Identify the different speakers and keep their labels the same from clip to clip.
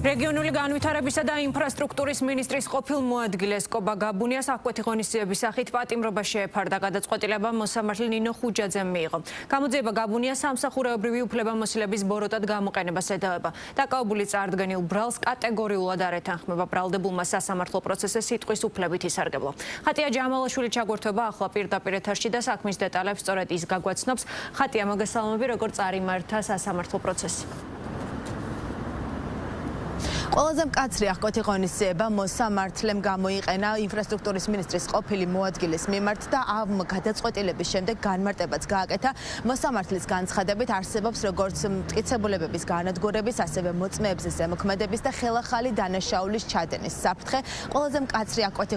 Speaker 1: რეგიონული განვითარებისა და ინფრასტრუქტურის მინისტრის ყოფილ მოადგილეს კობა გაბუნიას აღკვეთი ღონისძიების სახით პატიმრობა შეეფარდა. გადაწყვეტილება მოსამართლე ნინო ხუჯაძემ მიიღო. გამოძიება გაბუნიას სამსახურეობრივი უფლებამოსილების ბოროტად გამოყენებას ედავება. დაკავებული წარდგენილ ბრალს კატეგორიულად არ ეთანხმება. ბრალდებულმა სასამართლო პროცესზე სიტყვის უფლებით ისარგებლა. ხატია ჯამალაშვილი ჩაგვერთვება ახლა პირდაპირ ეთერში და საქმის დეტალებს სწორედ ის გაგვაცნობს. ხატია, მოგესალმები, როგორ წარიმართა სასამართლო პროცესი?
Speaker 2: ყველაზე მკაცრი აღკვეთი ღონისძიება მოსამართლემ გამოიყენა ინფრასტრუქტურის მინისტრის ყოფილი მოადგილის მიმართ და ამ გადაწყვეტილების შემდეგ განმარტებაც გააკეთა. მოსამართლის განცხადებით არსებობს როგორც მტკიცებულებების განადგურების, ასევე მოწმეების ზემოქმედების და ხელახალი დანაშაულის ჩადენის საფრთხე. ყველაზე მკაცრი აღკვეთი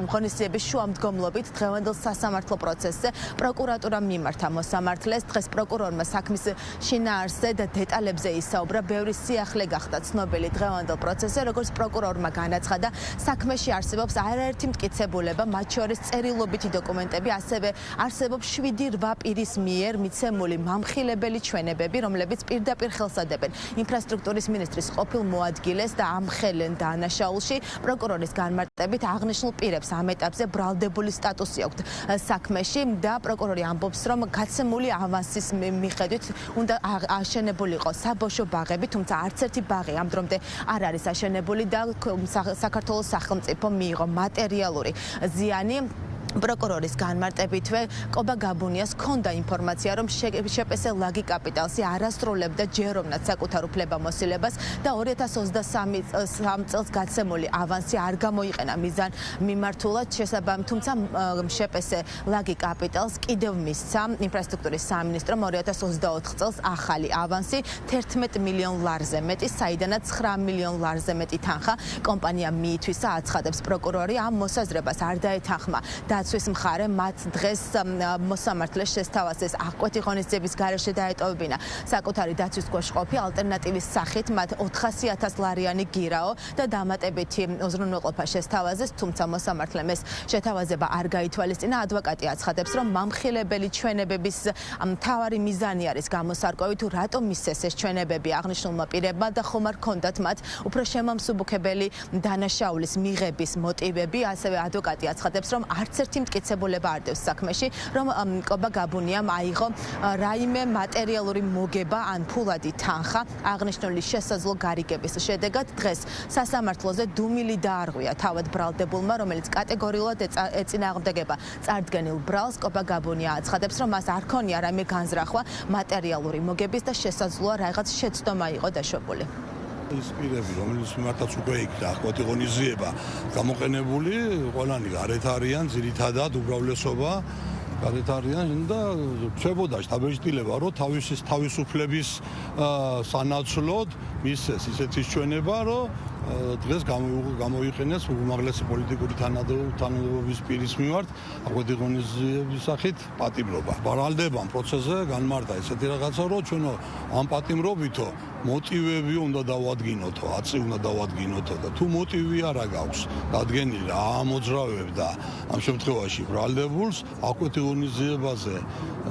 Speaker 2: ღონისძიების შუამდგომლობით დღევანდელ სასამართლო პროცესზე პროკურატურამ მიმართა მოსამართლეს. დღეს პროკურორმა საქმის შინაარსზე და დეტალებზე ისაუბრა. ბევრი სიახლე გახდა ცნობილი დღევანდელ პროცესზე, როგორც პროკურორმა განაცხადა, საქმეში არსებობს არაერთი მტკიცებულება, მათ შორის წერილობითი დოკუმენტები, ასევე არსებობს 7-8 პირის მიერ მიცემული მამხილებელი ჩვენებები, რომლებიც პირდაპირ ხელს ადებენ ინფრასტრუქტურის მინისტრის ყოფილ მოადგილეს და ამხელენ დანაშაულში. პროკურორის განმარტებით აღნიშნულ პირებს ამ ეტაპზე ბრალდებული სტატუსი აქვთ საქმეში და პროკურორი ამბობს, რომ გაცემული ავანსის მიხედვით უნდა აშენებულიყო საბავშვო ბაღები, თუმცა არც ერთი ბაღი ამ დრომდე არ არის აშენებული და საქართველოს სახელმწიფო მიიღო მატერიალური ზიანი. პროკურორის განმარტებითვე კობა გაბუნიას ჰქონდა ინფორმაცია, რომ შპს ლაგი კაპიტალსი არასრულებდა ჯეროვნად საკუთარ უფლებამოსილებას და 2023 წელს გაცემული ავანსი არ გამოიყენა მიზან მიმართულად შესაბამისად, თუმცა შპს ლაგი კაპიტალს კიდევ მისცა ინფრასტრუქტურის სამინისტრომ 2024 წელს ახალი ავანსი 11 მილიონ ლარზე მეტი, საიდანაც 9 მილიონ ლარზე მეტი თანხა კომპანიამ მიითვისა. აცხადებს პროკურორი, ამ მოსაზრებას არ დაეთანხმა დაცვის მხარე, მათ დღეს მოსამართლეს შესთავაზეს აღკვეთი ღონისძიების გარეშე დაეტოვებინა საკუთარი დაცვის ქვეშ ყოფი ალტერნატივის სახით, მათ 400,000 ლარიანი გირაო და დამატებითი უზრუნველყოფა შესთავაზეს, თუმცა მოსამართლემ ეს შეთავაზება არ გაითვალისწინა. ადვოკატი აცხადებს, რომ მამხილებელი ჩვენებების მთავარი მიზანი არის გამოსარკვევი, თუ რატომ მისცეს ეს ჩვენებები აღნიშნულმა პირებმა და ხომ არ ჰქონდათ მათ უფრო შემამსუბუქებელი დანაშაულის მიღების მოტივები. ასევე ადვოკატი აცხადებს, რომ არც ერთი მტკიცებულება არ დევს საქმეში, რომ კობა გაბუნიამ აიღო რაიმე მატერიალური მოგება ან ფულადი თანხა აღნიშნული შესაძლო გარიგების შედეგად. დღეს სასამართლოზე დუმილი დაარღვია თავად ბრალდებულმა, რომელიც კატეგორიულად ეწინააღმდეგება წარდგენილ ბრალს. კობა გაბუნია აცხადებს, რომ მას არ ქონია რაიმე განზრახვა მატერიალური მოგების და შესაძლოა რაღაც შეცდომა იყო დაშვებული.
Speaker 3: ის პირები, რომელიც მიმართაც უკვე იქნა აღკვეთი ღონისძიება გამოყენებული, ყველანი გარეთ არიან, ძირითადად უმრავლესობა გარეთ არიან და რჩებოდა შთაბეჭდილება, რომ თავისუფლების სანაცვლოდ მისცეს ისეთი ჩვენება, რომ დღეს გამოიყენეს უმაღლესი პოლიტიკური თანამდებობის პირის მიმართ აღკვეთი ღონისძიების სახით პატიმრობა. ბრალდებამ პროცესზე განმარტა ესეთი რაღაცა, რომ ჩვენო ამ პატიმრობითო მოტივები უნდა დავადგინოთო, აწი უნდა დავადგინოთო და თუ მოტივი არა გაქვს დადგენილი რა ამოძრავებდა ამ შემთხვევაში ბრალდებულს აღკვეთი ღონისძიებაზე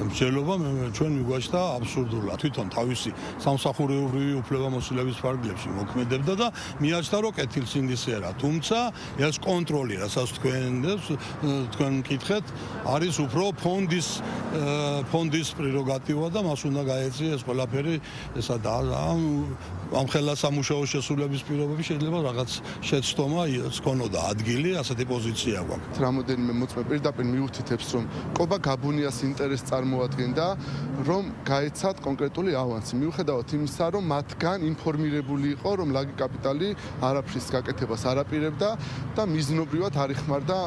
Speaker 3: მსჯელობა ჩვენ მიგვაჩნდა აბსურდულად. თვითონ თავისი სამსახურეობრივი უფლებამოსილების ფარგლებში მოქმედებდა და მიაჩნდა, რომ კეთილსინდისერა. თუმცა ეს კონტროლი, რასაც თქვენ მკითხეთ, არის უფრო ფონდის პრეროგატივა და მას უნდა გაეწია ეს ყველაფერი ესა და ამ ხელა სამუშაო შესრულების პირობები შეიძლება რაღაც შეცდომა ჰქონოდა ადგილი, ასეთი პოზიცია გვაქვს.
Speaker 4: რამოდენიმე მოწმე პირდაპირ მიუთითებს, რომ კობა გაბუნიას ინტერესს წარმოადგენდა, რომ გაეცათ კონკრეტული ავანსი. მიუხედავად იმისა, რომ მათგან ინფორმირებული იყო, რომ ლაგი კაპიტალი არაფრის გაკეთებას არ აპირებდა და მიზნობრივად არ იხმარდა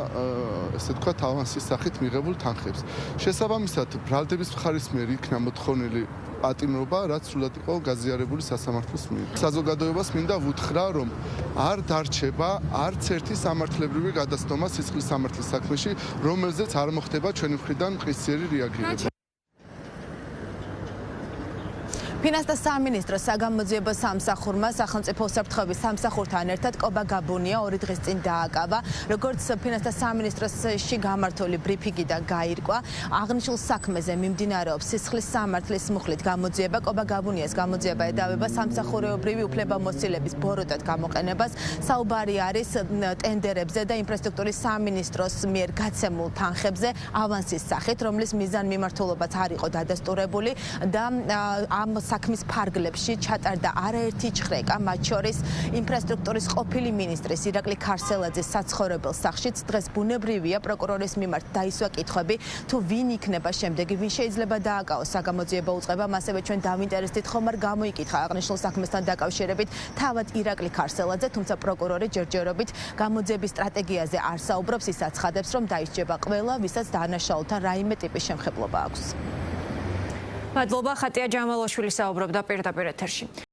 Speaker 4: ესე ვთქვათ ავანსის სახით მიღებულ თანხებს. შესაბამისად, ბრალდების მხარის მიერ იქნა მოთხოვნილი პატიმრობა, რაც სრულად იყო გაზიარებული სასამართლოს მიერ. საზოგადოებას მინდა ვუთხრა, რომ არ დარჩება არც ერთი სამართლებრივი გადაცნობა სისხლის სამართლის საქმეში, რომელზეც არ მოხდება ჩვენი მხრიდან მყისიერი რეაგირება.
Speaker 2: ფინანსთა სამინისტროს საგამოძიებო სამსახურმა სახელმწიფო უსაფრთხოების სამსახურთან ერთად კობა გაბუნია 2 დღის წინ დააკავა. როგორც ფინანსთა სამინისტროში გამართული ბრიფინგიდან გაირკვა, აღნიშნულ საქმეზე მიმდინარეობს სისხლის სამართლის მუხლით გამოძიება. კობა გაბუნიას გამოძიება ედავება სამსახურეობრივი უფლებამოსილების ბოროტად გამოყენებას. საუბარი არის ტენდერებზე და ინფრასტრუქტურის სამინისტროს მიერ გაცემულ თანხებზე ავანსის სახით, რომლის მიზანმიმართულობაც არ იყო დადასტურებული და ამ საქმის ფარგლებში ჩატარდა არაერთი ჭხრეკა, მათ შორის ინფრასტრუქტურის ყოფილი მინისტრის ირაკლი ქარსელაძის საცხოვრებელ სახლშიც დღეს ბუნებრივია პროკურორის მიმართ დაისვა კითხვები, თუ ვინ იქნება შემდეგი, ვინ შეიძლება დააკავოს საგამოძიებო უწყებამ, ასევე ჩვენ დავინტერესდით, ხომ არ გამოიკითხა აღნიშნულ საქმესთან დაკავშირებით თავად ირაკლი ქარსელაძე, თუმცა პროკურორი ჯერჯერობით გამოძიების სტრატეგიაზე არ საუბრობს, ის აცხადებს, რომ დაისჯება ყველა, ვისაც დანაშაულთან რაიმე ტიპის შემხებლობა აქვს.
Speaker 1: მადლობა, ხატია ჯამალაშვილი საუბრობდა პირდაპირ ეთერში.